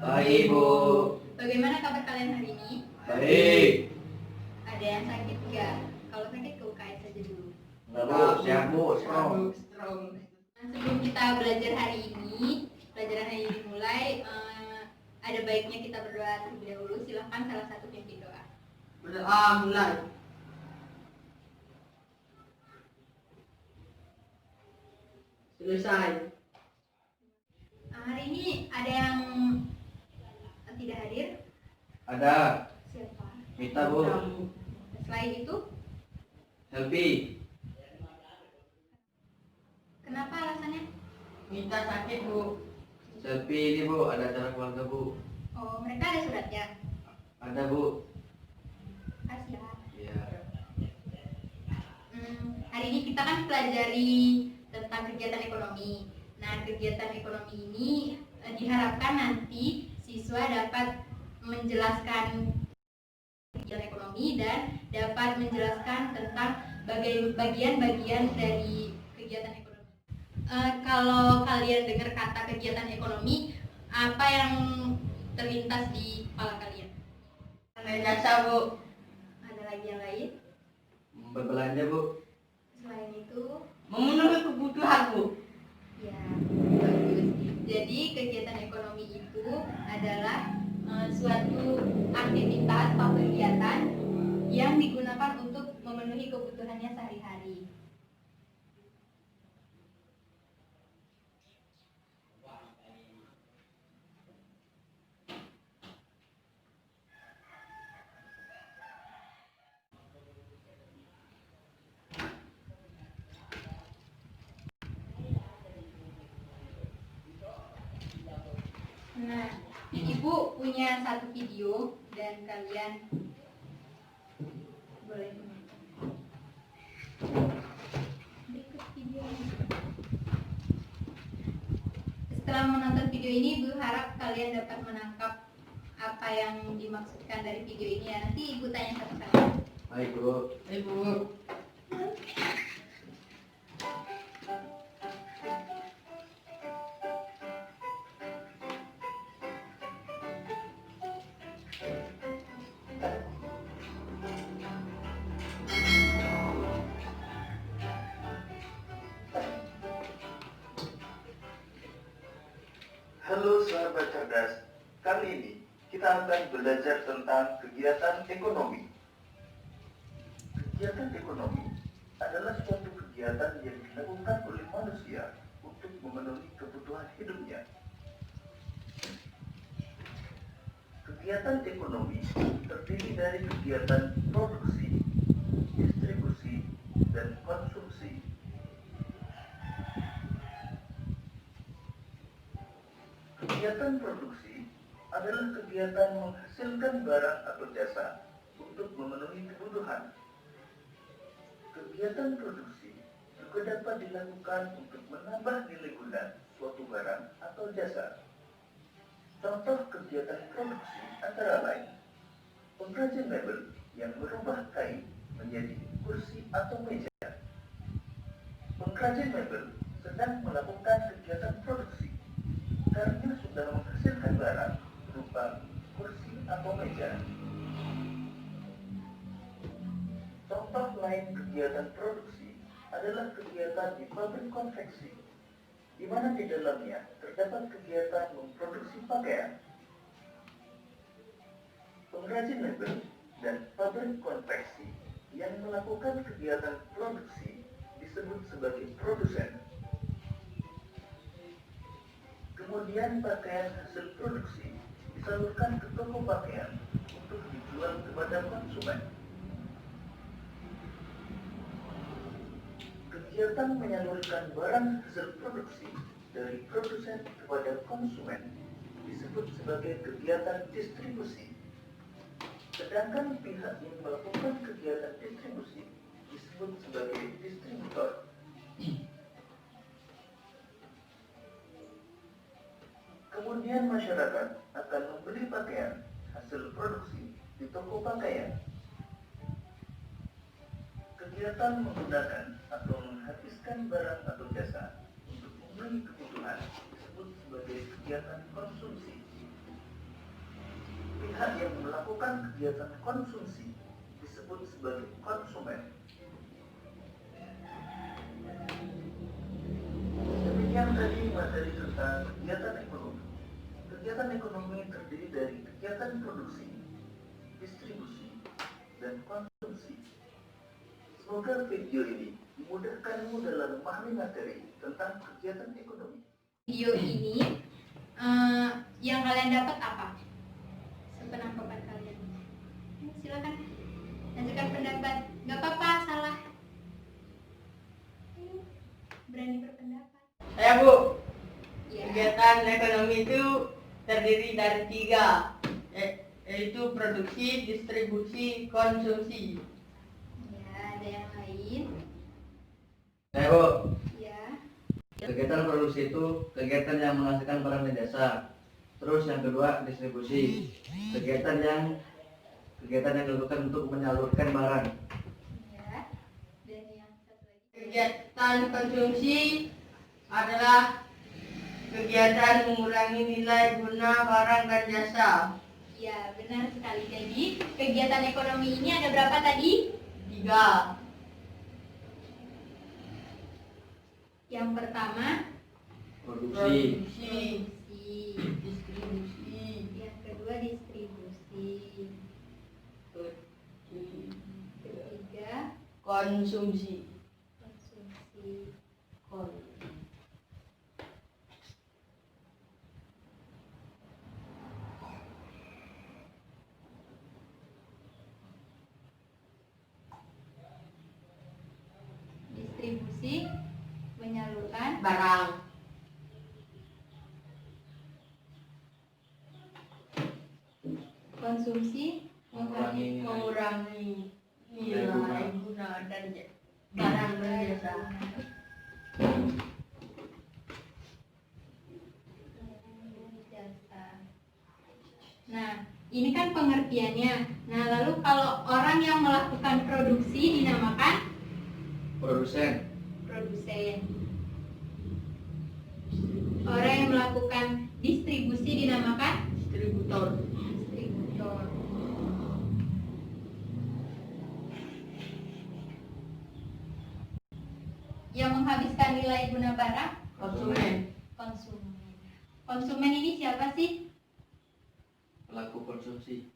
Baik, Bu. Bagaimana kabar kalian hari ini? Baik. Ada yang sakit nggak? Kalau sakit ke UKS saja dulu. Enggak, Bu. Sehat, Bu. Strong. Nah, sebelum kita belajar hari ini, pelajaran hari ini dimulai, ada baiknya kita berdoa terlebih dahulu. Silahkan salah satu pimpin doa. Berdoa mulai. Selesai. Hari ini ada yang tidak hadir? Ada. Siapa? Mita, Bu. Selain itu, Helpi. kenapa alasannya? Minta sakit, Bu. Helpi ini, Bu. Ada acara keluarga, Bu. Oh, mereka ada suratnya. Ada, Bu. Kasih ya. Iya. Hari ini kita kan pelajari tentang kegiatan ekonomi. Nah, kegiatan ekonomi ini diharapkan nanti siswa dapat menjelaskan kegiatan ekonomi dan dapat menjelaskan tentang bagian-bagian dari kegiatan ekonomi. Kalau kalian dengar kata kegiatan ekonomi, apa yang terlintas di kepala kalian? Jasa, Bu. Ada lagi yang lain? Berbelanja, Bu. Selain itu, Memenuhi kebutuhan, Bu. ya, bagus. Jadi kegiatan ekonomi itu adalah suatu aktivitas atau kegiatan yang digunakan untuk memenuhi kebutuhannya sehari-hari. Nah, Ibu punya satu video dan kalian boleh menonton. Berikut videonya. Setelah menonton video ini, Ibu harap kalian dapat menangkap apa yang dimaksudkan dari video ini ya. Nanti Ibu tanya satu-satu. Baik, Bu. Ibu. Halo sahabat cerdas, kali ini kita akan belajar tentang kegiatan ekonomi. Kegiatan ekonomi adalah suatu kegiatan yang dilakukan oleh manusia untuk memenuhi kebutuhan hidupnya. Kegiatan ekonomi terdiri dari kegiatan produksi, distribusi, dan konsumsi. Kegiatan produksi adalah kegiatan menghasilkan barang atau jasa untuk memenuhi kebutuhan. Kegiatan produksi juga dapat dilakukan untuk menambah nilai guna suatu barang atau jasa. Contoh kegiatan produksi antara lain pengrajin mebel yang merubah kain menjadi kursi atau meja. Pengrajin mebel sedang melakukan kegiatan produksi karena sudah menghasilkan barang berupa kursi atau meja. Contoh lain kegiatan produksi adalah kegiatan di pabrik konveksi, di mana di dalamnya terdapat kegiatan memproduksi pakaian. Pengrajin mebel dan pabrik konveksi yang melakukan kegiatan produksi disebut sebagai produsen. Kemudian pakaian hasil produksi disalurkan ke toko pakaian untuk dijual kepada konsumen. Kegiatan menyalurkan barang hasil produksi dari produsen kepada konsumen disebut sebagai kegiatan distribusi. Sedangkan pihak yang melakukan kegiatan distribusi disebut sebagai distributor. Kemudian masyarakat akan membeli pakaian hasil produksi di toko pakaian. Kegiatan menggunakan atau menghabiskan barang atau jasa untuk memenuhi kebutuhan disebut sebagai kegiatan konsumsi. pihak yang melakukan kegiatan konsumsi disebut sebagai konsumen. Demikian tadi materi tentang kegiatan ekonomi. Kegiatan ekonomi terdiri dari kegiatan produksi, distribusi, dan konsumsi. Semoga video ini memudahkanmu dalam memahami materi tentang kegiatan ekonomi. Video ini yang kalian dapat apa? Sepenangkapan kalian. Silakan lanjutkan pendapat. Gak apa-apa, salah. Berani berpendapat. Saya Bu, Ya. kegiatan ekonomi itu terdiri dari 3, yaitu produksi, distribusi, konsumsi. Ya, ada yang lain. Saya Bu, Ya. kegiatan produksi itu kegiatan yang menghasilkan barang dan jasa. Terus yang kedua distribusi, kegiatan yang dilakukan untuk menyalurkan barang. Ya. Dan yang satu lagi. Kegiatan konsumsi adalah kegiatan mengurangi nilai guna barang dan jasa. Ya, benar sekali. Jadi, kegiatan ekonomi ini ada berapa tadi? 3. Yang pertama, Produksi, Produksi, produksi. distribusi, Yang kedua, distribusi. Ketiga, konsumsi. konsumsi. Distribusi menyalurkan Barang. konsumsi Mengurangi nilai guna dan barang dan jasa. jasa. Nah, ini kan pengertiannya. Nah, lalu kalau orang yang melakukan produksi dinamakan produsen, produsen. Orang yang melakukan distribusi dinamakan Distributor. distributor. Yang menghabiskan nilai guna barang Konsumen. konsumen. Konsumen ini siapa sih? pelaku konsumsi.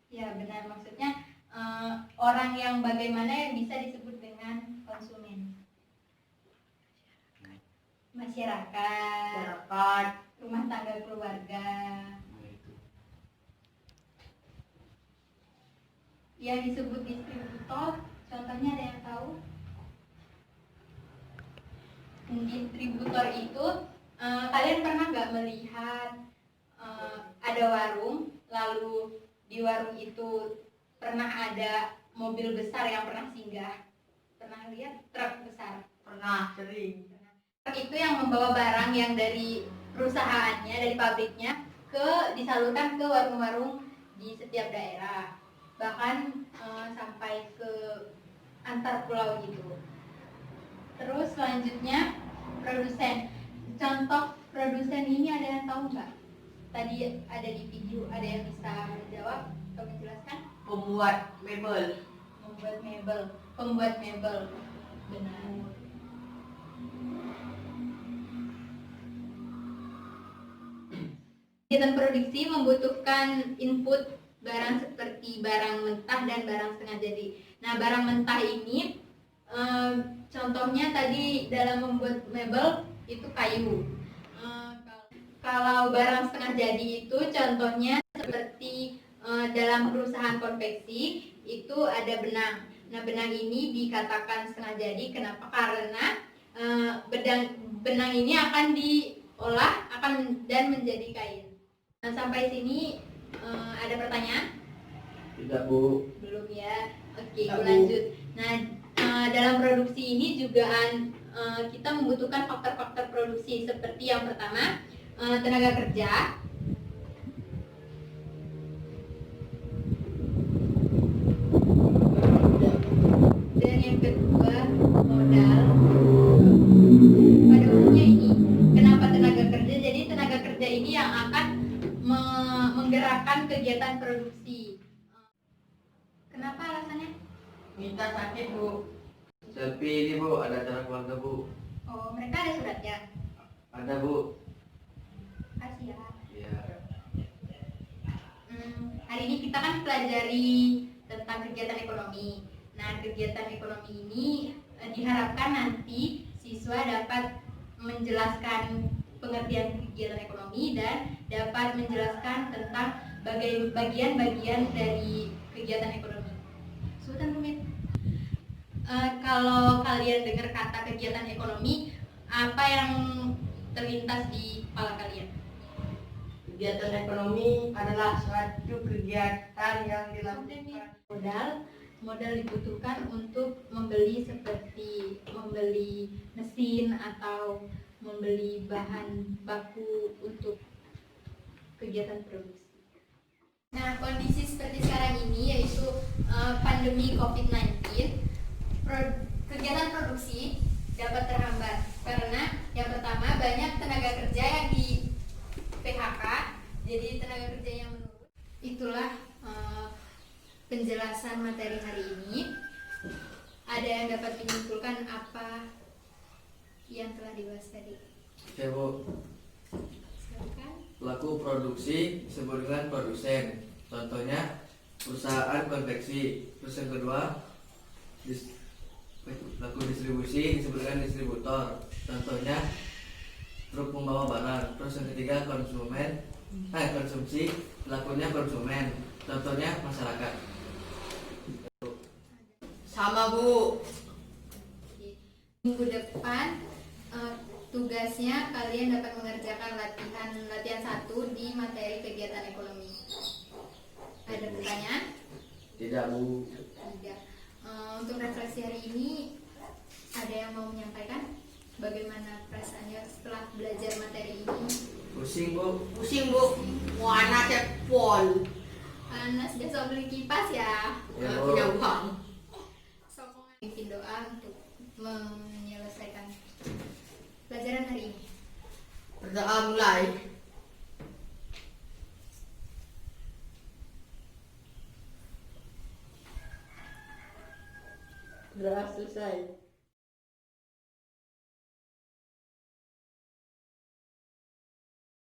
Ya benar, maksudnya orang yang bagaimana yang bisa disebut dengan konsumen. Masyarakat, Masyarakat. rumah tangga keluarga. Nah, itu. Yang disebut distributor, contohnya ada yang tahu? Distributor itu kalian pernah nggak melihat ada warung, lalu di warung itu pernah ada mobil besar yang pernah singgah? Pernah lihat truk besar? Pernah, sering. Truk itu yang membawa barang yang dari perusahaannya, dari pabriknya disalurkan ke warung-warung di setiap daerah, bahkan sampai ke antar pulau gitu. Terus selanjutnya produsen. Contoh produsen ini ada yang tahu nggak? Tadi ada di video, ada yang bisa menjawab atau menjelaskan? Pembuat mebel. Pembuat mebel, benar. Kegiatan produksi membutuhkan input barang seperti barang mentah dan barang setengah jadi. Nah, barang mentah ini contohnya tadi dalam membuat mebel itu kayu. Kalau barang setengah jadi itu contohnya seperti dalam perusahaan konveksi itu ada benang. Nah, benang ini dikatakan setengah jadi. Kenapa? Karena benang ini akan diolah dan menjadi kain. Nah, sampai sini ada pertanyaan? Tidak Bu. Belum ya. Oke, Tidak, Bu. lanjut. Nah, dalam produksi ini juga kita membutuhkan faktor-faktor produksi seperti yang pertama tenaga kerja, dan yang kedua modal. Pada umumnya ini, kenapa tenaga kerja? Jadi tenaga kerja ini yang akan menggerakkan kegiatan produksi. Kenapa alasannya? Minta sakit, Bu. Selfie ini Bu, ada acara keluarga Bu. Oh, mereka ada suratnya. Ada Bu. Kasih ya. Iya. Hari ini kita kan pelajari tentang kegiatan ekonomi. Nah, kegiatan ekonomi ini diharapkan nanti siswa dapat menjelaskan pengertian kegiatan ekonomi dan dapat menjelaskan tentang bagian-bagian dari kegiatan ekonomi. Sultan Rumit, kalau kalian dengar kata kegiatan ekonomi, apa yang terlintas di kepala kalian? Kegiatan ekonomi adalah suatu kegiatan yang dilakukan. Modal dibutuhkan untuk membeli seperti membeli mesin atau membeli bahan baku untuk kegiatan produksi. Nah, kondisi seperti sekarang ini yaitu pandemi COVID-19, kegiatan produksi dapat terhambat karena yang pertama banyak tenaga kerja yang di PHK, jadi tenaga kerja yang menurun. Itulah penjelasan materi hari ini. Ada yang dapat menyimpulkan apa yang telah dibahas tadi? Oke Bu. Silakan. Pelaku produksi disebut dengan produsen. Contohnya perusahaan konveksi. Terus yang kedua pelaku distribusi disebut dengan distributor. Contohnya truk pembawa barang. Terus yang ketiga konsumsi. Pelakunya konsumen. Contohnya masyarakat. Sama, Bu. Minggu depan tugasnya kalian dapat mengerjakan latihan 1 di materi kegiatan ekonomi. Ada pertanyaan? Tidak Bu. Tidak. Untuk refleksi hari ini ada yang mau menyampaikan? Bagaimana perasaannya setelah belajar materi ini? Pusing Bu. Pusing, Bu. Warna cepol. Panas, besok beli kipas ya. Ya, Nggak Bu. punya uang. Sokongan bikin doa untuk menyelesaikan pelajaran hari ini. Berdoa mulai. Berdoa selesai.